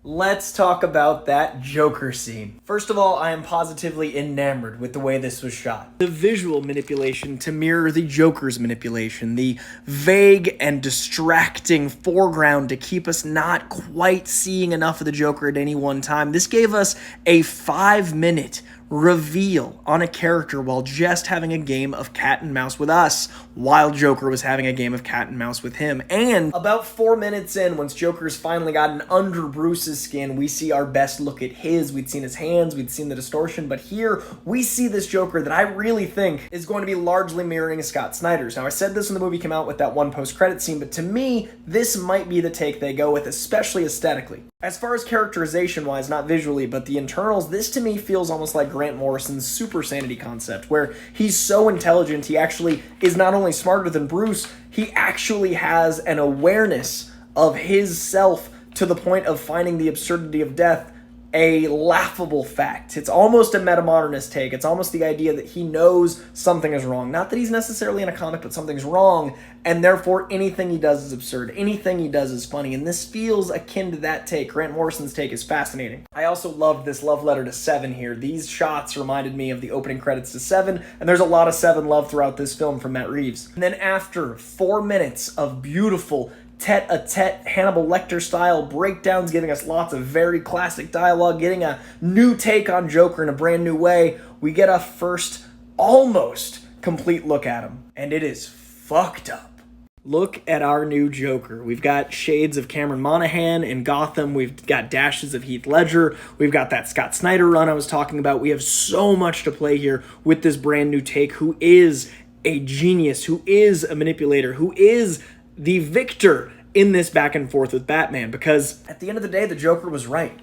Let's talk about that Joker scene. First of all, I am positively enamored with the way this was shot. The visual manipulation to mirror the Joker's manipulation, the vague and distracting foreground to keep us not quite seeing enough of the Joker at any one time. This gave us a 5-minute reveal on a character while just having a game of cat and mouse with us, while Joker was having a game of cat and mouse with him. And about 4 minutes in, once Joker's finally gotten under Bruce's skin, we see our best look at his. We'd seen his hands, we'd seen the distortion, but here we see this Joker that I really think is going to be largely mirroring Scott Snyder's. Now, I said this when the movie came out with that one post-credit scene, but to me, this might be the take they go with, especially aesthetically. As far as characterization-wise, not visually, but the internals, this to me feels almost like Grant Morrison's super sanity concept, where he's so intelligent, he actually is not only smarter than Bruce, he actually has an awareness of his self to the point of finding the absurdity of death a laughable fact. It's almost a metamodernist take. It's almost the idea that he knows something is wrong. Not that he's necessarily in a comic, but something's wrong, and therefore anything he does is absurd. Anything he does is funny, and this feels akin to that take. Grant Morrison's take is fascinating. I also loved this love letter to Seven here. These shots reminded me of the opening credits to Seven, and there's a lot of Seven love throughout this film from Matt Reeves. And then after 4 minutes of beautiful tete-a-tete Hannibal Lecter-style breakdowns, giving us lots of very classic dialogue, getting a new take on Joker in a brand new way, we get a first almost complete look at him. And it is fucked up. Look at our new Joker. We've got shades of Cameron Monaghan in Gotham. We've got dashes of Heath Ledger. We've got that Scott Snyder run I was talking about. We have so much to play here with this brand new take, who is a genius, who is a manipulator, who is the victor in this back and forth with Batman, because at the end of the day, the Joker was right.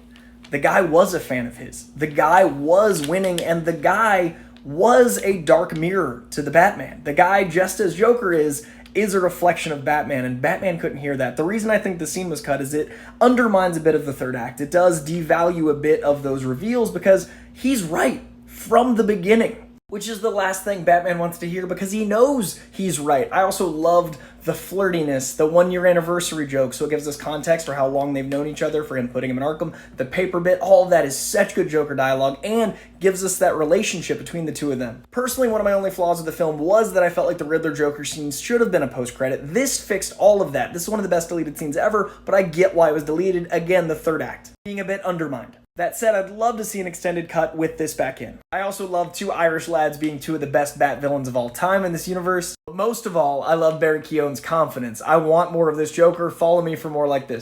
The guy was a fan of his. The guy was winning, and the guy was a dark mirror to the Batman. The guy, just as Joker is a reflection of Batman, and Batman couldn't hear that. The reason I think the scene was cut is it undermines a bit of the third act. It does devalue a bit of those reveals because he's right from the beginning, which is the last thing Batman wants to hear because he knows he's right. I also loved the flirtiness, the 1-year anniversary joke, so it gives us context for how long they've known each other, for him putting him in Arkham, the paper bit, all of that is such good Joker dialogue and gives us that relationship between the two of them. Personally, one of my only flaws with the film was that I felt like the Riddler Joker scenes should have been a post-credit. This fixed all of that. This is one of the best deleted scenes ever, but I get why it was deleted. Again, the third act being a bit undermined. That said, I'd love to see an extended cut with this back in. I also love two Irish lads being two of the best Bat villains of all time in this universe. But most of all, I love Barry Keoghan's confidence. I want more of this Joker. Follow me for more like this.